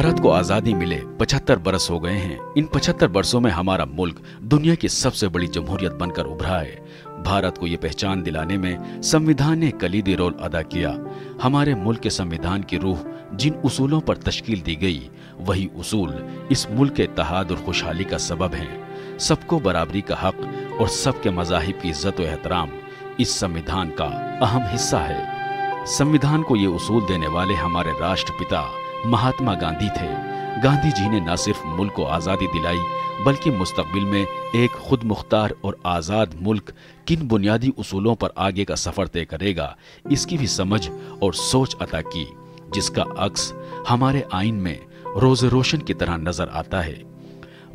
भारत को आजादी मिले 75 बरस हो गए हैं। इन 75 वर्षों में हमारा मुल्क दुनिया की सबसे बड़ी जमहूरियत बनकर उभरा है। भारत को ये पहचान दिलाने में संविधान ने कलीदी रोल अदा किया। हमारे मुल्क के संविधान की रूह जिन उसूलों पर तश्कील दी गई, वही उसूल इस मुल्क के इत्तेहाद और खुशहाली का सबब हैं। सबको बराबरी का हक और सबके मज़ाहिब की इज्जत और एहतराम इस संविधान का अहम हिस्सा है। संविधान को ये उसूल देने वाले हमारे राष्ट्रपिता महात्मा गांधी थे। गांधी जी ने न सिर्फ मुल्क को आज़ादी दिलाई, बल्कि मुस्तकबिल में एक खुद मुख्तार और आज़ाद मुल्क किन बुनियादी उसूलों पर आगे का सफ़र तय करेगा, इसकी भी समझ और सोच अता की, जिसका अक्स हमारे आइन में रोज़ रोशन की तरह नजर आता है।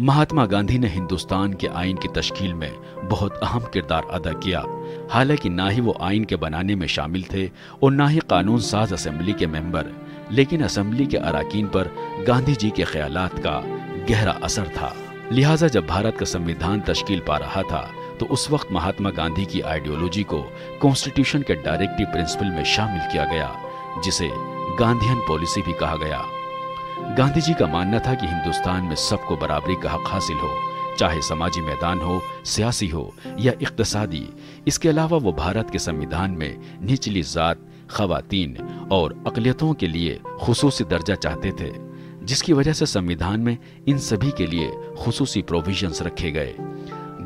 महात्मा गांधी ने हिंदुस्तान के आइन की तश्कील में बहुत अहम किरदार अदा किया। हालांकि ना ही वो आइन के बनाने में शामिल थे और ना ही कानून साज असेंबली के मेंबर, लेकिन असेंबली के अराकीन पर गांधी जी के ख्यालात का गहरा असर था। लिहाजा जब भारत का संविधान तश्कील पा रहा था, तो उस वक्त महात्मा गांधी की आइडियोलॉजी को कॉन्स्टिट्यूशन के डायरेक्टिव प्रिंसिपल में शामिल किया गया, जिसे गांधीयन पॉलिसी भी कहा गया। गांधी जी का मानना था कि हिंदुस्तान में सबको बराबरी का हक हासिल हो, चाहे समाजी मैदान हो, सियासी हो या इक्तिसादी। इसके अलावा वो भारत के संविधान में निचली जात, खवातीन और अक़लियतों के लिए खुसूसी दर्जा चाहते थे, जिसकी वजह से संविधान में इन सभी के लिए खुसूसी प्रोविजंस रखे गए।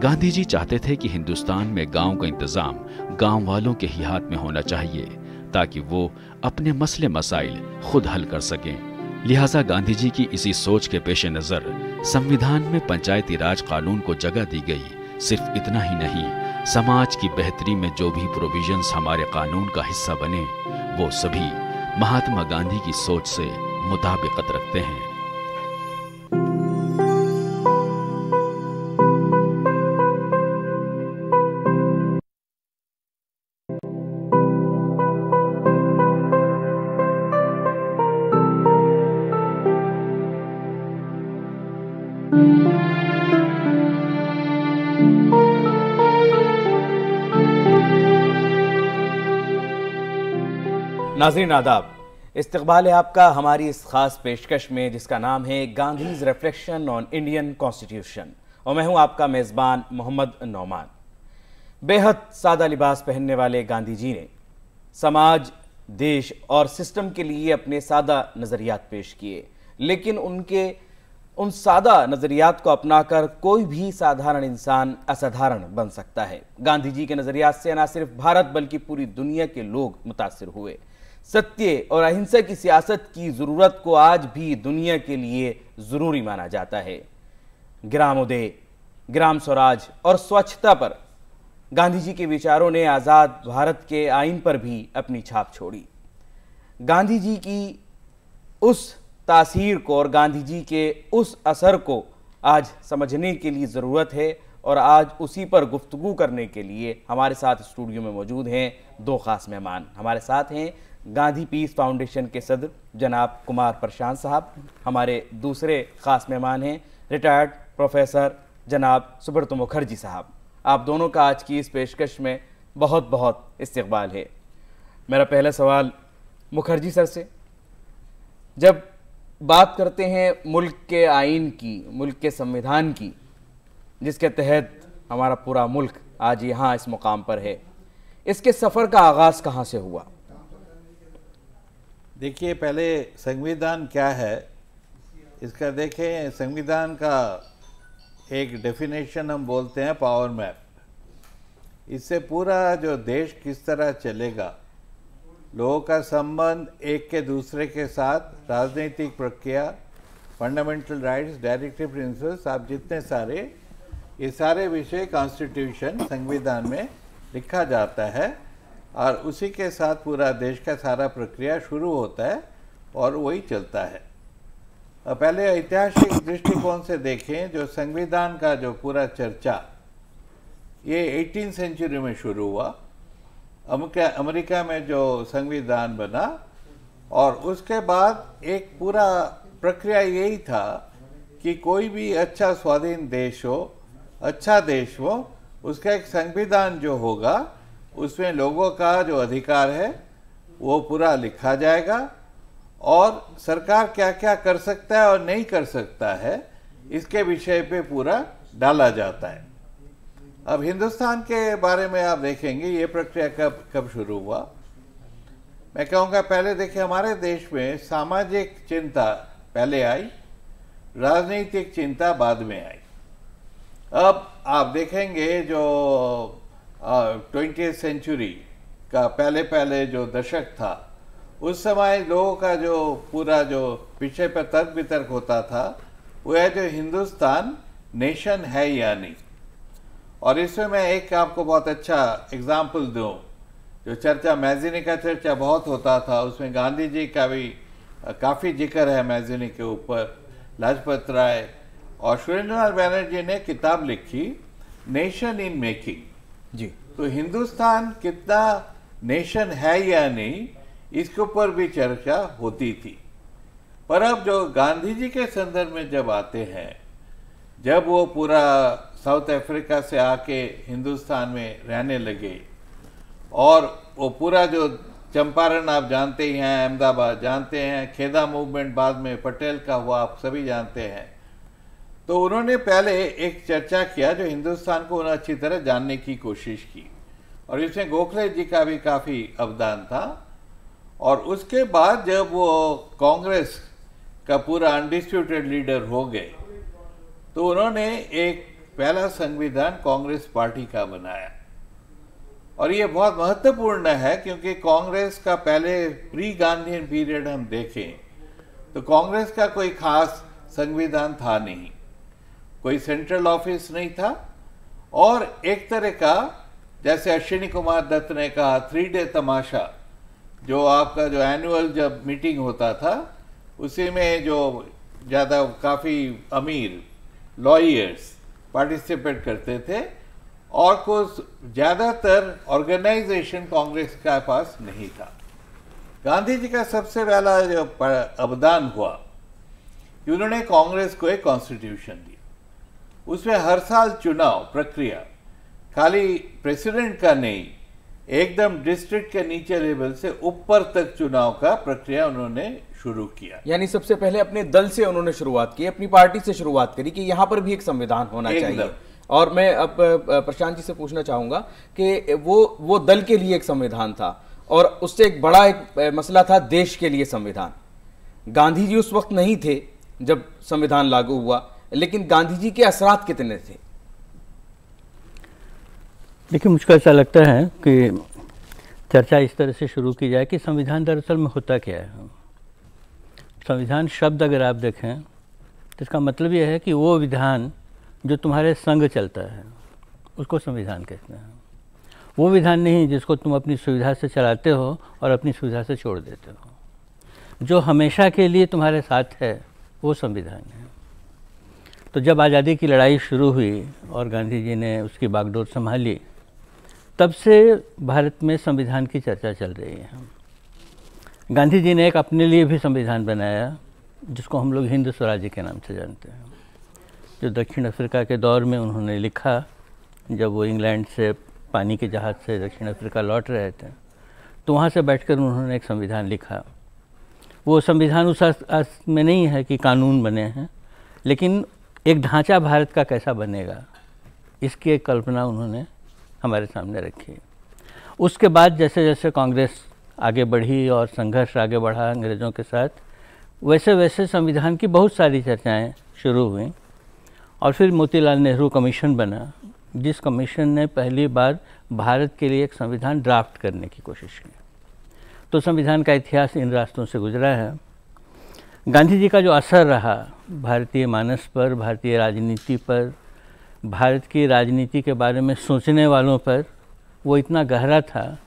गांधी जी चाहते थे कि हिंदुस्तान में गांव का इंतजाम गांव वालों के ही हाथ में होना चाहिए, ताकि वो अपने मसले मसाइल खुद हल कर सकें। लिहाजा गांधी जी की इसी सोच के पेश नज़र संविधान में पंचायती राज कानून को जगह दी गई। सिर्फ इतना ही नहीं, समाज की बेहतरी में जो भी प्रोविजंस हमारे कानून का हिस्सा बने, वो सभी महात्मा गांधी की सोच से मुताबिकत रखते हैं। नाज़रीन आदाब, इस्तकबाल है आपका हमारी इस खास पेशकश में, जिसका नाम है Gandhi's reflection on Indian constitution, और मैं हूं आपका मेज़बान मोहम्मद नौमान। बेहद सादा लिबास पहनने वाले गांधी जी ने समाज, देश और सिस्टम के लिए अपने सादा नज़रियात पेश किए, लेकिन उनके उन सादा नज़रियात को अपनाकर कोई भी साधारण इंसान असाधारण बन सकता है। गांधी जी के नज़रियात से न सिर्फ भारत बल्कि पूरी दुनिया के लोग मुतासिर हुए। सत्य और अहिंसा की सियासत की ज़रूरत को आज भी दुनिया के लिए ज़रूरी माना जाता है। ग्रामोदय, ग्राम स्वराज और स्वच्छता पर गांधी जी के विचारों ने आज़ाद भारत के आइन पर भी अपनी छाप छोड़ी। गांधी जी की उस तासीर को और गांधी जी के उस असर को आज समझने के लिए ज़रूरत है, और आज उसी पर गुफ्तगू करने के लिए हमारे साथ स्टूडियो में मौजूद हैं दो ख़ास मेहमान। हमारे साथ हैं गांधी पीस फाउंडेशन के सदर जनाब कुमार प्रशांत साहब। हमारे दूसरे ख़ास मेहमान हैं रिटायर्ड प्रोफेसर जनाब सुब्रत मुखर्जी साहब। आप दोनों का आज की इस पेशकश में बहुत बहुत इस्तकबाल है। मेरा पहला सवाल मुखर्जी सर से, जब बात करते हैं मुल्क के आइन की, मुल्क के संविधान की, जिसके तहत हमारा पूरा मुल्क आज यहाँ इस मुकाम पर है, इसके सफ़र का आगाज़ कहाँ से हुआ? देखिए, पहले संविधान क्या है इसका देखें। संविधान का एक डेफिनेशन हम बोलते हैं पावर मैप। इससे पूरा जो देश किस तरह चलेगा, लोगों का संबंध एक के दूसरे के साथ, राजनीतिक प्रक्रिया, फंडामेंटल राइट्स, डायरेक्टिव प्रिंसिपल्स, आप जितने सारे ये सारे विषय कॉन्स्टिट्यूशन संविधान में लिखा जाता है, और उसी के साथ पूरा देश का सारा प्रक्रिया शुरू होता है और वही चलता है। पहले ऐतिहासिक दृष्टिकोण से देखें, जो संविधान का जो पूरा चर्चा ये 18वीं सेंचुरी में शुरू हुआ। अमेरिका में जो संविधान बना, और उसके बाद एक पूरा प्रक्रिया यही था कि कोई भी अच्छा स्वाधीन देश हो, अच्छा देश हो, उसका एक संविधान जो होगा उसमें लोगों का जो अधिकार है वो पूरा लिखा जाएगा, और सरकार क्या क्या कर सकता है और नहीं कर सकता है, इसके विषय पे पूरा डाला जाता है। अब हिंदुस्तान के बारे में आप देखेंगे ये प्रक्रिया कब शुरू हुआ। मैं कहूँगा पहले देखिए, हमारे देश में सामाजिक चिंता पहले आई, राजनीतिक चिंता बाद में आई। अब आप देखेंगे जो 20th सेंचुरी का पहले जो दशक था, उस समय लोगों का जो पूरा जो विषय पर तर्क वितर्क होता था वो है जो हिंदुस्तान नेशन है या नहीं। और इसमें मैं एक आपको बहुत अच्छा एग्जाम्पल दूं, जो चर्चा मैज़िनी का चर्चा बहुत होता था, उसमें गांधी जी का भी काफ़ी जिक्र है मैज़िनी के ऊपर। लाजपत राय और सुरेंद्रनाथ बैनर्जी ने किताब लिखी नेशन इन मेकिंग जी। तो हिंदुस्तान कितना नेशन है या नहीं, इसके ऊपर भी चर्चा होती थी। पर अब जो गांधी जी के संदर्भ में जब आते हैं, जब वो पूरा साउथ अफ्रीका से आके हिंदुस्तान में रहने लगे और वो पूरा जो चंपारण आप जानते ही हैं, अहमदाबाद जानते हैं, खेदा मूवमेंट बाद में पटेल का हुआ, आप सभी जानते हैं। तो उन्होंने पहले एक चर्चा किया जो हिंदुस्तान को उन्होंने अच्छी तरह जानने की कोशिश की, और इसमें गोखले जी का भी काफ़ी अवदान था। और उसके बाद जब वो कांग्रेस का पूरा अनडिस्प्यूटेड लीडर हो गए, तो उन्होंने एक पहला संविधान कांग्रेस पार्टी का बनाया। और ये बहुत महत्वपूर्ण है क्योंकि कांग्रेस का पहले प्री गांधीयन पीरियड हम देखें तो कांग्रेस का कोई खास संविधान था नहीं, कोई सेंट्रल ऑफिस नहीं था, और एक तरह का जैसे अश्विनी कुमार दत्त ने कहा 3 डे तमाशा, जो आपका जो एनुअल जब मीटिंग होता था उसी में जो ज़्यादा काफ़ी अमीर लॉयर्स पार्टिसिपेट करते थे, और कुछ ज़्यादातर ऑर्गेनाइजेशन कांग्रेस के पास नहीं था। गांधी जी का सबसे पहला जो अवदान हुआ कि उन्होंने कांग्रेस को एक कॉन्स्टिट्यूशन दिया। उसमें हर साल चुनाव प्रक्रिया खाली प्रेसिडेंट का नहीं, एकदम डिस्ट्रिक्ट के नीचे लेवल से ऊपर तक चुनाव का प्रक्रिया उन्होंने शुरू किया। यानी सबसे पहले अपने दल से उन्होंने शुरुआत की, अपनी पार्टी से शुरुआत करी कि यहाँ पर भी एक संविधान होना चाहिए। और मैं अब प्रशांत जी से पूछना चाहूंगा कि वो दल के लिए एक संविधान था और उससे एक बड़ा एक मसला था देश के लिए संविधान। गांधी जी उस वक्त नहीं थे जब संविधान लागू हुआ, लेकिन गांधी जी के असरात कितने थे? देखिए, मुझको ऐसा लगता है कि चर्चा इस तरह से शुरू की जाए कि संविधान दरअसल में होता क्या है। संविधान शब्द अगर आप देखें तो इसका मतलब यह है कि वो विधान जो तुम्हारे संग चलता है उसको संविधान कहते हैं। वो विधान नहीं जिसको तुम अपनी सुविधा से चलाते हो और अपनी सुविधा से छोड़ देते हो। जो हमेशा के लिए तुम्हारे साथ है वो संविधान है। तो जब आज़ादी की लड़ाई शुरू हुई और गांधी जी ने उसकी बागडोर संभाली, तब से भारत में संविधान की चर्चा चल रही है। गांधी जी ने एक अपने लिए भी संविधान बनाया जिसको हम लोग हिंद स्वराज्य के नाम से जानते हैं, जो दक्षिण अफ्रीका के दौर में उन्होंने लिखा। जब वो इंग्लैंड से पानी के जहाज़ से दक्षिण अफ्रीका लौट रहे थे तो वहाँ से बैठकर उन्होंने एक संविधान लिखा। वो संविधान उस अर्थ में नहीं है कि कानून बने हैं, लेकिन एक ढांचा भारत का कैसा बनेगा इसकी एक कल्पना उन्होंने हमारे सामने रखी। उसके बाद जैसे जैसे कांग्रेस आगे बढ़ी और संघर्ष आगे बढ़ा अंग्रेज़ों के साथ, वैसे वैसे संविधान की बहुत सारी चर्चाएं शुरू हुई। और फिर मोतीलाल नेहरू कमीशन बना, जिस कमीशन ने पहली बार भारत के लिए एक संविधान ड्राफ्ट करने की कोशिश की। तो संविधान का इतिहास इन रास्तों से गुजरा है। गांधी जी का जो असर रहा भारतीय मानस पर, भारतीय राजनीति पर, भारत की राजनीति के बारे में सोचने वालों पर, वो इतना गहरा था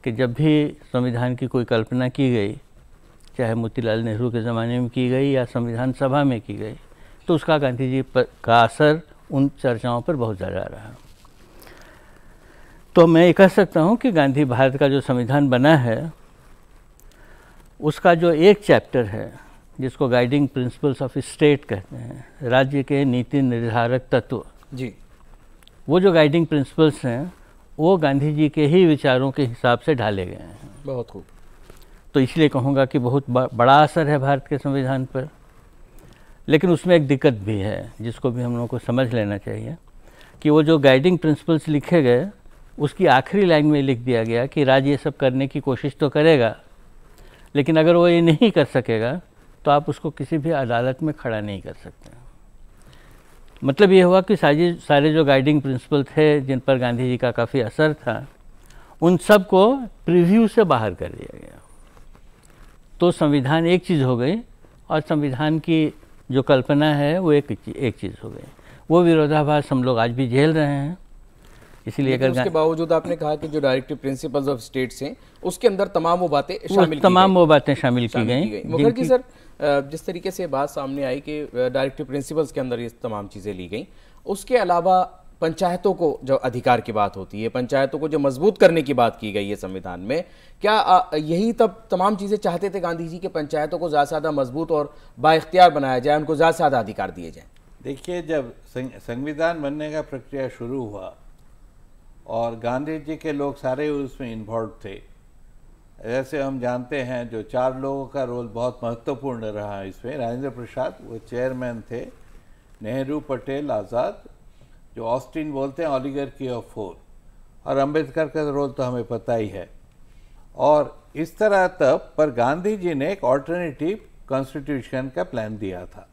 कि जब भी संविधान की कोई कल्पना की गई, चाहे मोतीलाल नेहरू के ज़माने में की गई या संविधान सभा में की गई, तो उसका गांधी जी पर का असर उन चर्चाओं पर बहुत ज़्यादा रहा। तो मैं ये कह सकता हूँ कि गांधी भारत का जो संविधान बना है उसका जो एक चैप्टर है जिसको गाइडिंग प्रिंसिपल्स ऑफ स्टेट कहते हैं, राज्य के नीति निर्धारक तत्व जी, वो जो गाइडिंग प्रिंसिपल्स हैं वो गांधी जी के ही विचारों के हिसाब से ढाले गए हैं। बहुत खूब। तो इसलिए कहूँगा कि बहुत बड़ा असर है भारत के संविधान पर। लेकिन उसमें एक दिक्कत भी है जिसको भी हम लोगों को समझ लेना चाहिए कि वो जो गाइडिंग प्रिंसिपल्स लिखे गए उसकी आखिरी लाइन में लिख दिया गया कि राज्य ये सब करने की कोशिश तो करेगा, लेकिन अगर वो ये नहीं कर सकेगा तो आप उसको किसी भी अदालत में खड़ा नहीं कर सकते। मतलब ये हुआ कि सारे जो गाइडिंग प्रिंसिपल थे जिन पर गांधी जी का काफ़ी असर था, उन सब को प्रीव्यू से बाहर कर दिया गया। तो संविधान एक चीज़ हो गई और संविधान की जो कल्पना है वो एक चीज़ हो गई। वो विरोधाभास हम लोग आज भी झेल रहे हैं। इसलिए अगर उसके बावजूद आपने कहा कि जो डायरेक्टिव प्रिंसिपल्स ऑफ स्टेट्स हैं उसके अंदर तमाम वो बातें शामिल की गई। मगर कि सर जिस तरीके से बात सामने आई कि डायरेक्टिव प्रिंसिपल्स के अंदर ये तमाम चीज़ें ली गई, उसके अलावा पंचायतों को जो अधिकार की बात होती है, पंचायतों को जो मजबूत करने की बात की गई है संविधान में, क्या यही तब तमाम चीज़ें चाहते थे गांधी जी के पंचायतों को ज़्यादा से ज़्यादा मजबूत और बाइख्तियार बनाया जाए, उनको ज़्यादा से ज़्यादा अधिकार दिए जाए? देखिए, जब संविधान बनने का प्रक्रिया शुरू हुआ और गांधी जी के लोग सारे उसमें इन्वॉल्व थे, जैसे हम जानते हैं जो 4 लोगों का रोल बहुत महत्वपूर्ण रहा इसमें। राजेंद्र प्रसाद वो चेयरमैन थे, नेहरू, पटेल, आज़ाद, जो ऑस्टिन बोलते हैं ऑलिगार्की ऑफ 4, और अंबेडकर का रोल तो हमें पता ही है। और इस तरह तब पर गांधी जी ने एक ऑल्टरनेटिव कॉन्स्टिट्यूशन का प्लान दिया था।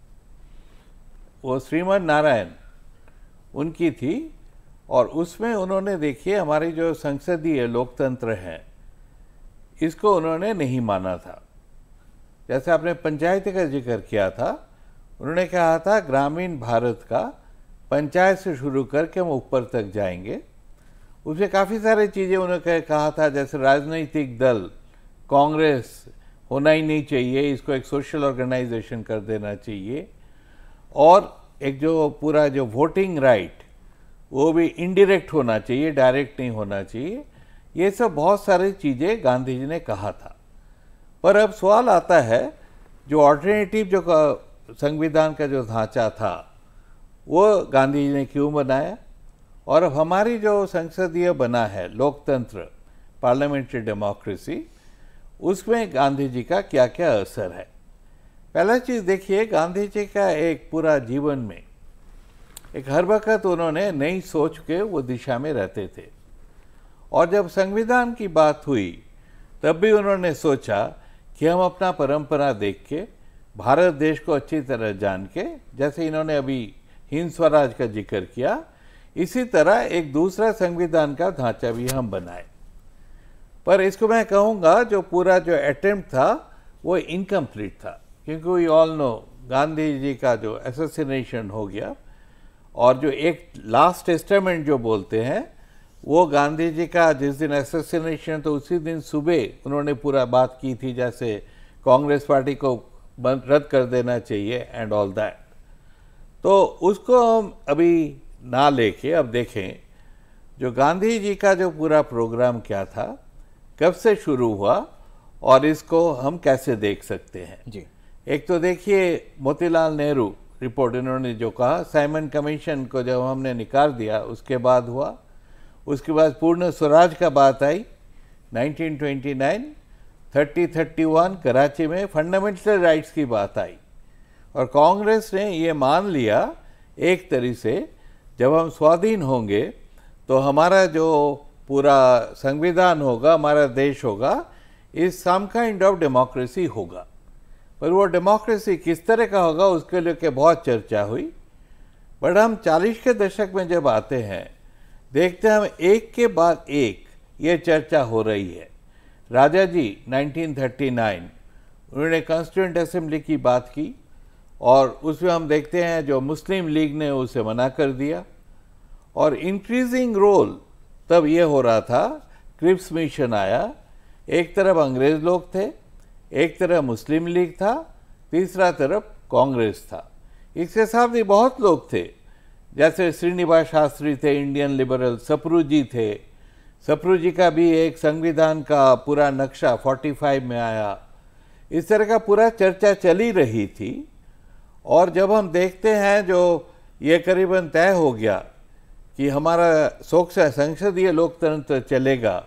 वो श्रीमन नारायण उनकी थी और उसमें उन्होंने देखिए हमारी जो संसदीय लोकतंत्र है इसको उन्होंने नहीं माना था। जैसे आपने पंचायत का जिक्र किया था, उन्होंने कहा था ग्रामीण भारत का पंचायत से शुरू करके हम ऊपर तक जाएंगे। उसमें काफ़ी सारी चीज़ें उन्होंने कहा था, जैसे राजनीतिक दल कांग्रेस होना ही नहीं चाहिए, इसको एक सोशल ऑर्गेनाइजेशन कर देना चाहिए, और एक जो पूरा जो वोटिंग राइट वो भी इनडायरेक्ट होना चाहिए, डायरेक्ट नहीं होना चाहिए। ये सब बहुत सारी चीज़ें गांधी जी ने कहा था। पर अब सवाल आता है, जो ऑल्टरनेटिव जो संविधान का जो ढांचा था वो गांधी जी ने क्यों बनाया, और अब हमारी जो संसदीय बना है लोकतंत्र, पार्लियामेंट्री डेमोक्रेसी, उसमें गांधी जी का क्या क्या असर है। पहला चीज़ देखिए, गांधी जी का एक पूरा जीवन में एक हर वक्त उन्होंने नई सोच के वो दिशा में रहते थे। और जब संविधान की बात हुई तब भी उन्होंने सोचा कि हम अपना परंपरा देख के, भारत देश को अच्छी तरह जान के, जैसे इन्होंने अभी हिंद स्वराज का जिक्र किया, इसी तरह एक दूसरा संविधान का ढांचा भी हम बनाए। पर इसको मैं कहूँगा जो पूरा जो अटेम्प्ट था वो इनकम्प्लीट था, क्योंकि we all know Gandhi ji का जो असैसिनेशन हो गया, और जो एक लास्ट टेस्टामेंट जो बोलते हैं वो गांधी जी का जिस दिन असैसिनेशन, तो उसी दिन सुबह उन्होंने पूरा बात की थी, जैसे कांग्रेस पार्टी को रद्द कर देना चाहिए एंड ऑल दैट। तो उसको हम अभी ना लेके अब देखें जो गांधी जी का जो पूरा प्रोग्राम क्या था, कब से शुरू हुआ, और इसको हम कैसे देख सकते हैं जी। एक तो देखिए मोतीलाल नेहरू रिपोर्ट, इन्होंने जो कहा, साइमन कमीशन को जब हमने निकाल दिया उसके बाद हुआ। उसके बाद पूर्ण स्वराज का बात आई 1929, 30-31 कराची में फंडामेंटल राइट्स की बात आई, और कांग्रेस ने ये मान लिया एक तरीके से जब हम स्वाधीन होंगे तो हमारा जो पूरा संविधान होगा, हमारा देश होगा, इस सम काइंड ऑफ डेमोक्रेसी होगा। पर वो डेमोक्रेसी किस तरह का होगा उसके लिए बहुत चर्चा हुई। बट हम 40 के दशक में जब आते हैं, देखते हैं हम एक के बाद एक ये चर्चा हो रही है। राजा जी 1939 उन्होंने कॉन्स्टिट्यूएंट असेंबली की बात की, और उसमें हम देखते हैं जो मुस्लिम लीग ने उसे मना कर दिया, और इंक्रीजिंग रोल तब ये हो रहा था, क्रिप्स मिशन आया, एक तरफ अंग्रेज लोग थे, एक तरफ मुस्लिम लीग था, तीसरा तरफ कांग्रेस था। इसके साथ ही बहुत लोग थे, जैसे श्रीनिवास शास्त्री थे, इंडियन लिबरल, सप्रू जी थे। सप्रू जी का भी एक संविधान का पूरा नक्शा 45 में आया। इस तरह का पूरा चर्चा चली रही थी, और जब हम देखते हैं जो ये करीबन तय हो गया कि हमारा संसदीय लोकतंत्र चलेगा,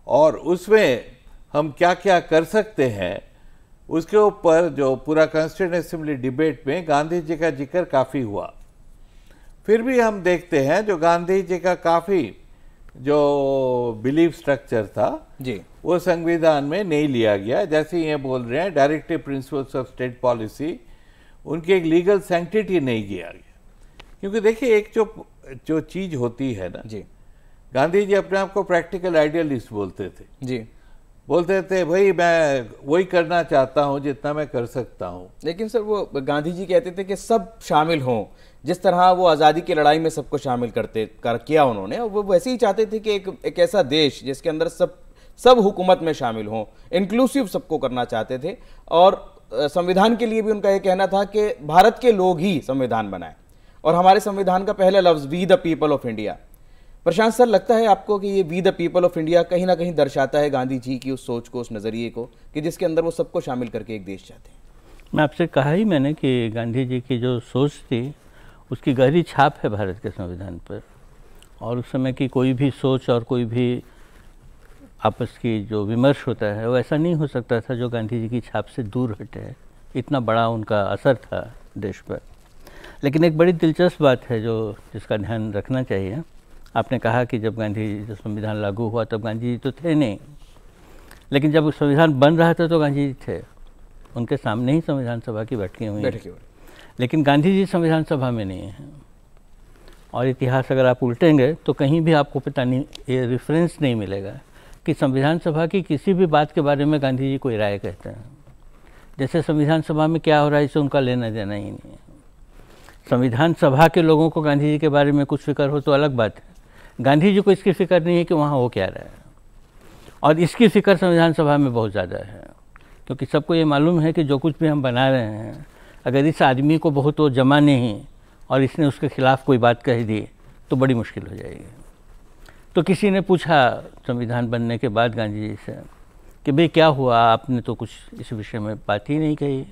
और उसमें हम क्या क्या कर सकते हैं, उसके ऊपर जो पूरा कॉन्स्टिट्यूएंट असेंबली डिबेट में गांधी जी का जिक्र काफ़ी हुआ। फिर भी हम देखते हैं जो गांधी जी का काफ़ी जो बिलीफ स्ट्रक्चर था जी, वो संविधान में नहीं लिया गया। जैसे ये बोल रहे हैं directive principles of state policy, उनकी एक लीगल सैंक्टिटी नहीं किया गया। क्योंकि देखिए एक जो चीज़ होती है ना, जी, गांधी जी अपने आप को प्रैक्टिकल आइडियलिस्ट बोलते थे। जी, बोलते थे भाई मैं वही करना चाहता हूँ जितना मैं कर सकता हूँ। लेकिन सर वो गांधी जी कहते थे कि सब शामिल हों, जिस तरह वो आज़ादी की लड़ाई में सबको शामिल किया उन्होंने, और वो वैसे ही चाहते थे कि एक ऐसा देश जिसके अंदर सब हुकूमत में शामिल हों, इंक्लूसिव सबको करना चाहते थे। और संविधान के लिए भी उनका ये कहना था कि भारत के लोग ही संविधान बनाएं, और हमारे संविधान का पहला लफ्ज़ we the people of India. Prashant sir, लगता है आपको कि ये we the people of India कहीं ना कहीं दर्शाता है गांधी जी की उस सोच को, उस नज़रिए को, कि जिसके अंदर वो सबको शामिल करके एक देश चाहते हैं? मैं आपसे कहा ही मैंने कि गांधी जी की जो सोच थी उसकी गहरी छाप है भारत के संविधान पर, और उस समय की कोई भी सोच और कोई भी आपस की जो विमर्श होता है वो ऐसा नहीं हो सकता था जो गांधी जी की छाप से दूर हटे। इतना बड़ा उनका असर था देश पर। लेकिन एक बड़ी दिलचस्प बात है जिसका ध्यान रखना चाहिए। आपने कहा कि जब गांधी जब संविधान लागू हुआ तब गांधी जी तो थे नहीं, लेकिन जब संविधान बन रहा था तो गांधी जी थे। उनके सामने ही संविधान सभा की बैठकें हुई, लेकिन गांधी जी संविधान सभा में नहीं हैं। और इतिहास अगर आप उल्टेंगे तो कहीं भी आपको पता नहीं, ये रेफरेंस नहीं मिलेगा कि संविधान सभा की किसी भी बात के बारे में गांधी जी कोई राय कहते हैं। जैसे संविधान सभा में क्या हो रहा है इससे उनका लेना देना ही नहीं है। संविधान सभा के लोगों को गांधी जी के बारे में कुछ फिक्र हो तो अलग बात है, गांधी जी को इसकी फिक्र नहीं है कि वहाँ हो क्या रहा है। और इसकी फिक्र संविधान सभा में बहुत ज़्यादा है, क्योंकि सबको ये मालूम है कि जो कुछ भी हम बना रहे हैं, अगर इस आदमी को बहुत वो जमा नहीं और इसने उसके खिलाफ कोई बात कह दी तो बड़ी मुश्किल हो जाएगी। तो किसी ने पूछा संविधान बनने के बाद गांधी जी से कि भाई क्या हुआ, आपने तो कुछ इस विषय में बात ही नहीं कही।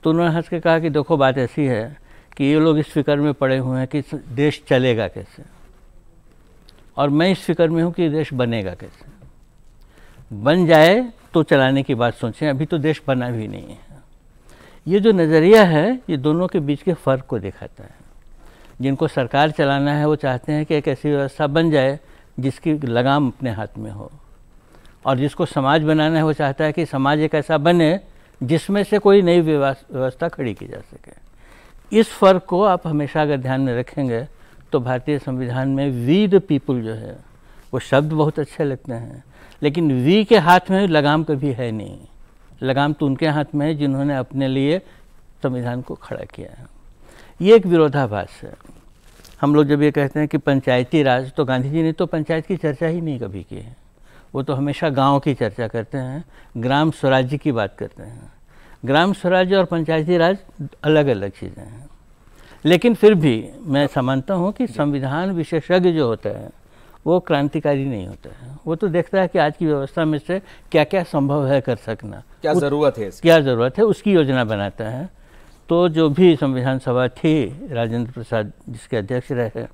तो उन्होंने हंस के कहा कि देखो बात ऐसी है कि ये लोग इस फिक्र में पड़े हुए हैं कि देश चलेगा कैसे, और मैं इस फिक्र में हूँ कि देश बनेगा कैसे। बन जाए तो चलाने की बात सोचें, अभी तो देश बना भी नहीं है। ये जो नज़रिया है ये दोनों के बीच के फ़र्क को दिखाता है। जिनको सरकार चलाना है वो चाहते हैं कि एक ऐसी व्यवस्था बन जाए जिसकी लगाम अपने हाथ में हो, और जिसको समाज बनाना है वो चाहता है कि समाज एक ऐसा बने जिसमें से कोई नई व्यवस्था खड़ी की जा सके। इस फ़र्क को आप हमेशा अगर ध्यान में रखेंगे तो भारतीय संविधान में वी द पीपल जो है वो शब्द बहुत अच्छे लगते हैं, लेकिन वी के हाथ में लगाम कभी है नहीं। लगाम तो उनके हाथ में है जिन्होंने अपने लिए संविधान को खड़ा किया है। ये एक विरोधाभास है। हम लोग जब ये कहते हैं कि पंचायती राज, तो गांधी जी ने तो पंचायत की चर्चा ही नहीं कभी की है। वो तो हमेशा गांव की चर्चा करते हैं, ग्राम स्वराज्य की बात करते हैं। ग्राम स्वराज्य और पंचायती राज अलग अलग चीज़ें हैं। लेकिन फिर भी मैं समझता हूँ कि संविधान विशेषज्ञ जो होता है वो क्रांतिकारी नहीं होता है। वो तो देखता है कि आज की व्यवस्था में से क्या क्या संभव है कर सकना, क्या ज़रूरत है, उसकी योजना बनाता है। तो जो भी संविधान सभा थी, राजेंद्र प्रसाद जिसके अध्यक्ष रहे,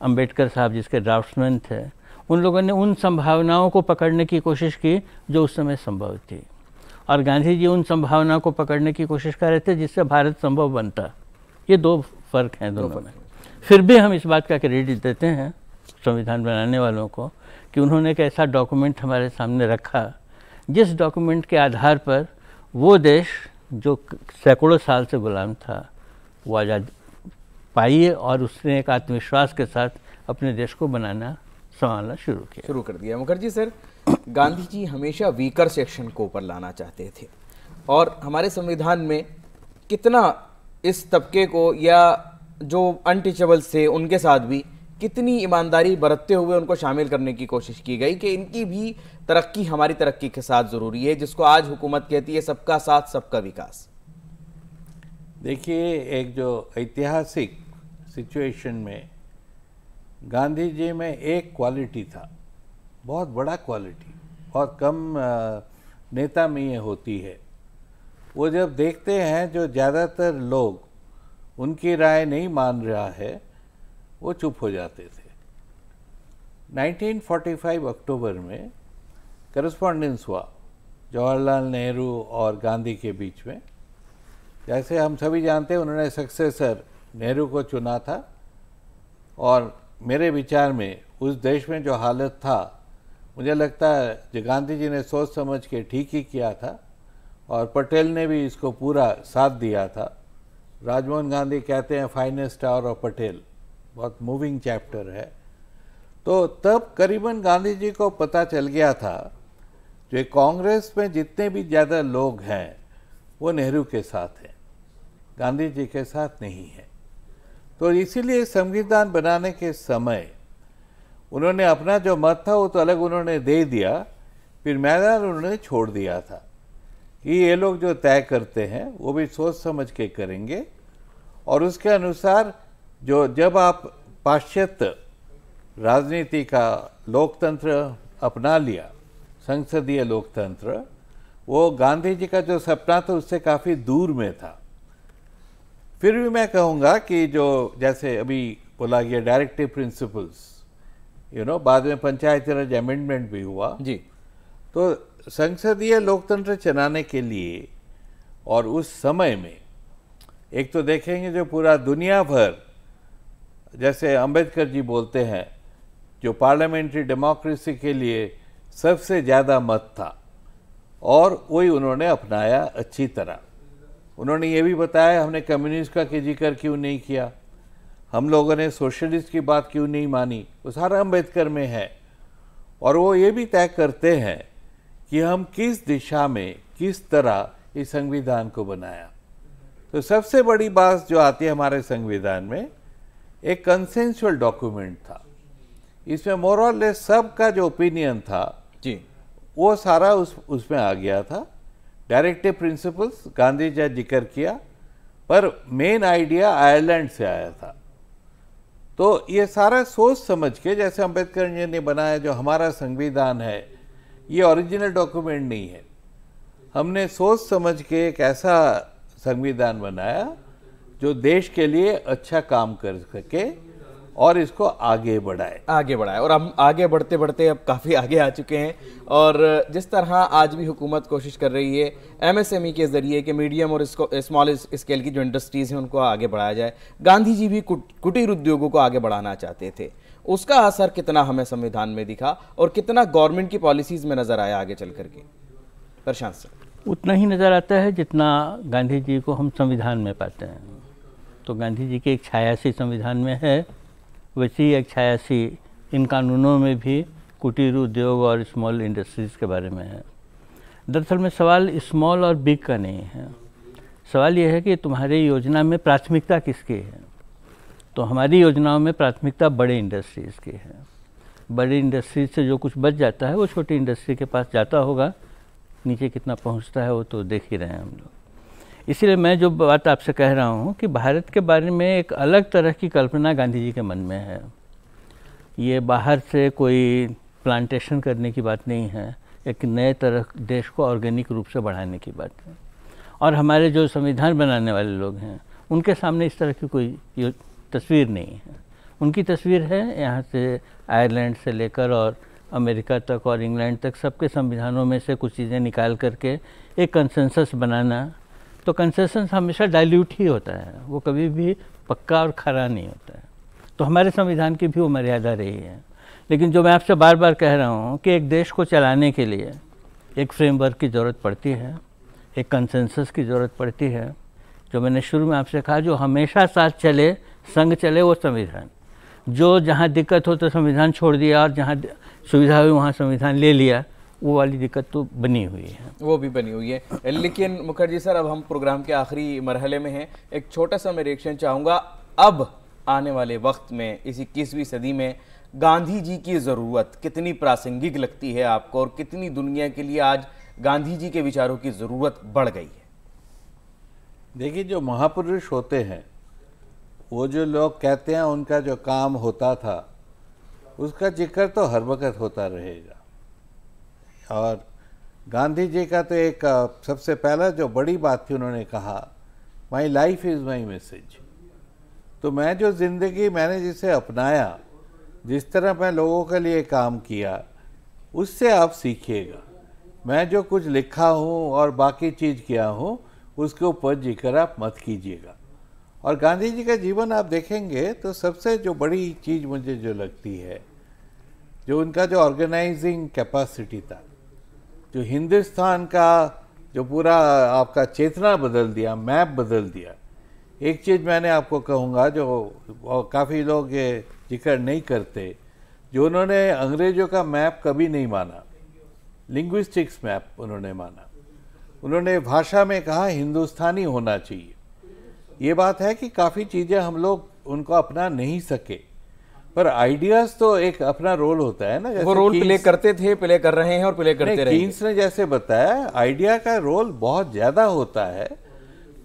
अंबेडकर साहब जिसके ड्राफ्ट्समैन थे, उन लोगों ने उन संभावनाओं को पकड़ने की कोशिश की जो उस समय संभव थी, और गांधी जी उन संभावनाओं को पकड़ने की कोशिश कर रहे थे जिससे भारत संभव बनता। ये दो फर्क हैं दोनों में। फिर भी हम इस बात का क्रेडिट देते हैं संविधान बनाने वालों को कि उन्होंने एक ऐसा डॉक्यूमेंट हमारे सामने रखा जिस डॉक्यूमेंट के आधार पर वो देश जो सैकड़ों साल से गुलाम था वो आज़ाद पाई, और उसने एक आत्मविश्वास के साथ अपने देश को बनाना संभालना शुरू कर दिया। मुखर्जी सर, गांधी जी हमेशा वीकर सेक्शन को ऊपर लाना चाहते थे, और हमारे संविधान में कितना इस तबके को या जो अनटचेबल्स थे उनके साथ भी कितनी ईमानदारी बरतते हुए उनको शामिल करने की कोशिश की गई कि इनकी भी तरक्की हमारी तरक्की के साथ ज़रूरी है, जिसको आज हुकूमत कहती है सबका साथ सबका विकास। देखिए, एक जो ऐतिहासिक सिचुएशन में गांधी जी में एक क्वालिटी था, बहुत बड़ा क्वालिटी, बहुत कम नेता में ये होती है। वो जब देखते हैं जो ज़्यादातर लोग उनकी राय नहीं मान रहा है वो चुप हो जाते थे। 1945 अक्टूबर में करस्पॉन्डेंस हुआ जवाहरलाल नेहरू और गांधी के बीच में। जैसे हम सभी जानते हैं उन्होंने सक्सेसर नेहरू को चुना था, और मेरे विचार में उस देश में जो हालत था, मुझे लगता है जो गांधी जी ने सोच समझ के ठीक ही किया था, और पटेल ने भी इसको पूरा साथ दिया था। राजमोहन गांधी कहते हैं फाइनेस्ट आवर ऑफ पटेल, बहुत मूविंग चैप्टर है। तो तब करीबन गांधी जी को पता चल गया था जो कांग्रेस में जितने भी ज़्यादा लोग हैं वो नेहरू के साथ हैं, गांधी जी के साथ नहीं है। तो इसीलिए संविधान बनाने के समय उन्होंने अपना जो मत था वो तो अलग उन्होंने दे दिया, फिर मैदान उन्होंने छोड़ दिया था कि ये लोग जो तय करते हैं वो भी सोच समझ के करेंगे, और उसके अनुसार जो जब आप पाश्चात्य राजनीति का लोकतंत्र अपना लिया, संसदीय लोकतंत्र, वो गांधी जी का जो सपना था उससे काफ़ी दूर में था। फिर भी मैं कहूँगा कि जो जैसे अभी बोला गया डायरेक्टिव प्रिंसिपल्स, बाद में पंचायती राज अमेंडमेंट भी हुआ जी, तो संसदीय लोकतंत्र चलाने के लिए, और उस समय में एक तो देखेंगे जो पूरा दुनिया भर, जैसे अंबेडकर जी बोलते हैं, जो पार्लियामेंट्री डेमोक्रेसी के लिए सबसे ज़्यादा मत था, और वही उन्होंने अपनाया अच्छी तरह। उन्होंने ये भी बताया हमने कम्युनिस्ट का जिक्र क्यों नहीं किया, हम लोगों ने सोशलिस्ट की बात क्यों नहीं मानी, वो सारा अंबेडकर में है। और वो ये भी तय करते हैं कि हम किस दिशा में किस तरह इस संविधान को बनाया। तो सबसे बड़ी बात जो आती है हमारे संविधान में, एक कंसेंसुअल डॉक्यूमेंट था। इसमें मोर और लेस सबका जो ओपिनियन था जी, वो सारा उसमें आ गया था। डायरेक्टिव प्रिंसिपल्स गांधी जी जिक्र किया, पर मेन आइडिया आयरलैंड से आया था। तो ये सारा सोच समझ के, जैसे अंबेडकर जी ने बनाया जो हमारा संविधान है, ये ओरिजिनल डॉक्यूमेंट नहीं है। हमने सोच समझ के एक ऐसा संविधान बनाया जो देश के लिए अच्छा काम कर सके और इसको आगे बढ़ाए। और हम आगे बढ़ते बढ़ते अब काफ़ी आगे आ चुके हैं। और जिस तरह आज भी हुकूमत कोशिश कर रही है एमएसएमई के ज़रिए कि मीडियम और स्मॉल स्केल की जो इंडस्ट्रीज़ हैं उनको आगे बढ़ाया जाए, गांधी जी भी कुटीर उद्योगों को आगे बढ़ाना चाहते थे। उसका असर कितना हमें संविधान में दिखा और कितना गवर्नमेंट की पॉलिसीज़ में नज़र आया आगे चल करके? प्रशांत सर। उतना ही नज़र आता है जितना गांधी जी को हम संविधान में पाते हैं। तो गांधी जी की एक छायासी संविधान में है, वैसी एक छायासी इन कानूनों में भी कुटीर उद्योग और स्मॉल इंडस्ट्रीज़ के बारे में है। दरअसल में सवाल स्मॉल और बिग का नहीं है, सवाल यह है कि तुम्हारी योजना में प्राथमिकता किसकी है। तो हमारी योजनाओं में प्राथमिकता बड़े इंडस्ट्रीज़ की है। बड़ी इंडस्ट्रीज से जो कुछ बच जाता है वो छोटी इंडस्ट्री के पास जाता होगा, नीचे कितना पहुंचता है वो तो देख ही रहे हैं हम लोग। इसीलिए मैं जो बात आपसे कह रहा हूँ कि भारत के बारे में एक अलग तरह की कल्पना गांधी जी के मन में है। ये बाहर से कोई प्लांटेशन करने की बात नहीं है, एक नए तरह देश को ऑर्गेनिक रूप से बढ़ाने की बात है। और हमारे जो संविधान बनाने वाले लोग हैं उनके सामने इस तरह की कोई तस्वीर नहीं है। उनकी तस्वीर है यहाँ से आयरलैंड से लेकर और अमेरिका तक और इंग्लैंड तक सबके संविधानों में से कुछ चीज़ें निकाल करके एक कंसेंसस बनाना। तो कंसेंसस हमेशा डाइल्यूट ही होता है, वो कभी भी पक्का और खरा नहीं होता है। तो हमारे संविधान की भी वो मर्यादा रही है। लेकिन जो मैं आपसे बार बार कह रहा हूँ कि एक देश को चलाने के लिए एक फ्रेमवर्क की ज़रूरत पड़ती है, एक कंसेंसस की ज़रूरत पड़ती है। जो मैंने शुरू में आपसे कहा, जो हमेशा साथ चले, संग चले, वो संविधान। जो जहाँ दिक्कत हो तो संविधान छोड़ दिया और जहाँ सुविधा हुई वहाँ संविधान ले लिया, वो वाली दिक्कत तो बनी हुई है, वो भी बनी हुई है। लेकिन मुखर्जी सर, अब हम प्रोग्राम के आखिरी मरहले में हैं। एक छोटा सा मैं रिएक्शन चाहूँगा। अब आने वाले वक्त में इस 21वीं सदी में गांधी जी की ज़रूरत कितनी प्रासंगिक लगती है आपको, और कितनी दुनिया के लिए आज गांधी जी के विचारों की ज़रूरत बढ़ गई है? देखिए, जो महापुरुष होते हैं, वो जो लोग कहते हैं उनका जो काम होता था, उसका जिक्र तो हर वक्त होता रहेगा। और गांधी जी का तो एक सबसे पहला जो बड़ी बात थी, उन्होंने कहा my life is my message. तो मैं जो ज़िंदगी मैंने जिसे अपनाया, जिस तरह मैं लोगों के लिए काम किया, उससे आप सीखिएगा। मैं जो कुछ लिखा हूँ और बाकी चीज़ किया हूँ उसके ऊपर जिक्र आप मत कीजिएगा। और गांधी जी का जीवन आप देखेंगे तो सबसे जो बड़ी चीज़ मुझे जो लगती है, जो उनका जो ऑर्गेनाइजिंग कैपेसिटी था, जो हिंदुस्तान का जो पूरा आपका चेतना बदल दिया, मैप बदल दिया। एक चीज़ मैंने आपको कहूँगा जो काफ़ी लोग ये जिक्र नहीं करते, जो उन्होंने अंग्रेज़ों का मैप कभी नहीं माना, लिंग्विस्टिक्स मैप उन्होंने माना। उन्होंने भाषा में कहा हिंदुस्तानी होना चाहिए। ये बात है कि काफ़ी चीज़ें हम लोग उनको अपना नहीं सके, पर आइडियाज़ तो एक अपना रोल होता है ना। जैसे वो रोल प्ले करते थे, प्ले कर रहे हैं और प्ले करते रहेंगे। कीन्स ने जैसे बताया, आइडिया का रोल बहुत ज़्यादा होता है।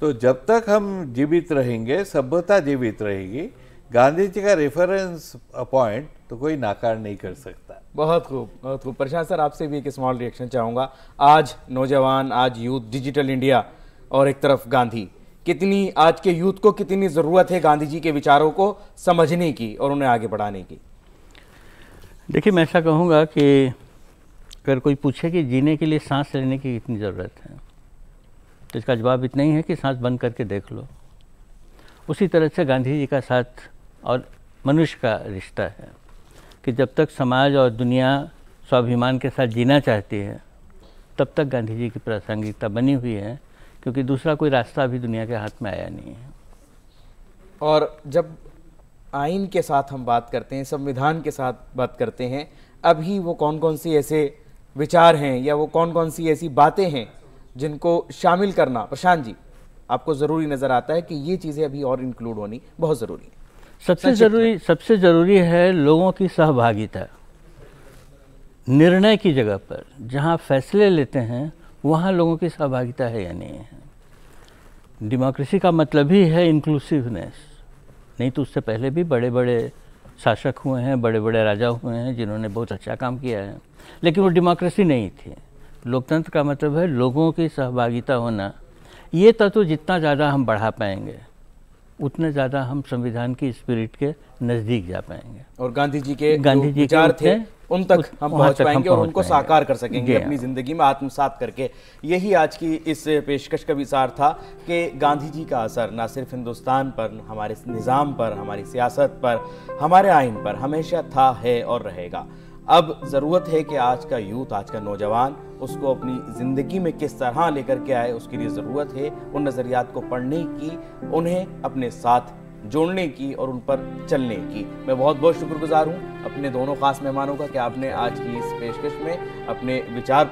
तो जब तक हम जीवित रहेंगे, सभ्यता जीवित रहेगी, गांधी जी का रेफरेंस पॉइंट तो कोई नाकार नहीं कर सकता। बहुत खूब, बहुत खूब। प्रशांत सर, आपसे भी एक स्मॉल रिएक्शन चाहूँगा। आज नौजवान, आज यूथ, डिजिटल इंडिया और एक तरफ गांधी, कितनी आज के यूथ को कितनी ज़रूरत है गांधी जी के विचारों को समझने की और उन्हें आगे बढ़ाने की? देखिए, मैं ऐसा कहूँगा कि अगर कोई पूछे कि जीने के लिए सांस लेने की कितनी ज़रूरत है, तो इसका जवाब इतना ही है कि सांस बंद करके देख लो। उसी तरह से गांधी जी का साथ और मनुष्य का रिश्ता है कि जब तक समाज और दुनिया स्वाभिमान के साथ जीना चाहती है, तब तक गांधी जी की प्रासंगिकता बनी हुई है, क्योंकि दूसरा कोई रास्ता अभी दुनिया के हाथ में आया नहीं है। और जब आइन के साथ हम बात करते हैं, संविधान के साथ बात करते हैं, अभी वो कौन कौन सी ऐसे विचार हैं या वो कौन कौन सी ऐसी बातें हैं जिनको शामिल करना, प्रशांत जी, आपको ज़रूरी नज़र आता है कि ये चीज़ें अभी और इंक्लूड होनी बहुत ज़रूरी है? सबसे ज़रूरी है लोगों की सहभागिता। निर्णय की जगह पर जहाँ फैसले लेते हैं वहाँ लोगों की सहभागिता है या नहीं है। डेमोक्रेसी का मतलब ही है इंक्लूसिवनेस। नहीं तो उससे पहले भी बड़े बड़े शासक हुए हैं, बड़े बड़े राजा हुए हैं जिन्होंने बहुत अच्छा काम किया है, लेकिन वो डेमोक्रेसी नहीं थी। लोकतंत्र का मतलब है लोगों की सहभागिता होना। ये तत्व जितना ज़्यादा हम बढ़ा पाएंगे, उतने ज़्यादा हम संविधान की स्पिरिट के नज़दीक जा पाएंगे और गांधी जी के विचार थे उन तक हम पहुंच पाएंगे और उनको साकार कर सकेंगे अपनी ज़िंदगी में आत्मसात करके। यही आज की इस पेशकश का विचार था कि गांधी जी का असर ना सिर्फ हिंदुस्तान पर, हमारे निज़ाम पर, हमारी सियासत पर, हमारे आइन पर हमेशा था, है और रहेगा। अब ज़रूरत है कि आज का यूथ, आज का नौजवान उसको अपनी ज़िंदगी में किस तरह लेकर के आए। उसके लिए ज़रूरत है उन नज़रियात को पढ़ने की, उन्हें अपने साथ जोड़ने की और उन पर चलने की। मैं बहुत बहुत शुक्रगुजार हूँ अपने दोनों खास मेहमानों का कि आपने आज की इस पेशकश में अपने विचार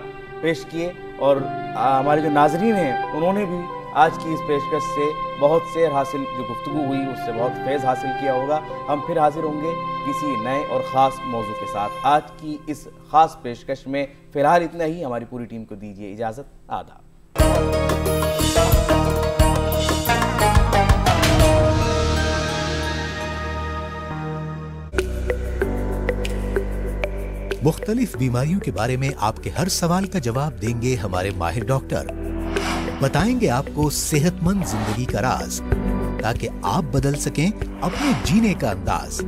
पेश किए और हमारे जो नाजरीन हैं उन्होंने भी आज की इस पेशकश से बहुत सेर हासिल, जो गुफ्तगू हुई उससे बहुत फैज़ हासिल किया होगा। हम फिर हाजिर होंगे किसी नए और ख़ास मौजू के साथ। आज की इस ख़ास पेशकश में फ़िलहाल इतना ही। हमारी पूरी टीम को दीजिए इजाज़त। आदाब। मुख्तलिफ बीमारियों के बारे में आपके हर सवाल का जवाब देंगे हमारे माहिर डॉक्टर। बताएंगे आपको सेहतमंद जिंदगी का राज, ताकि आप बदल सकें अपने जीने का अंदाज।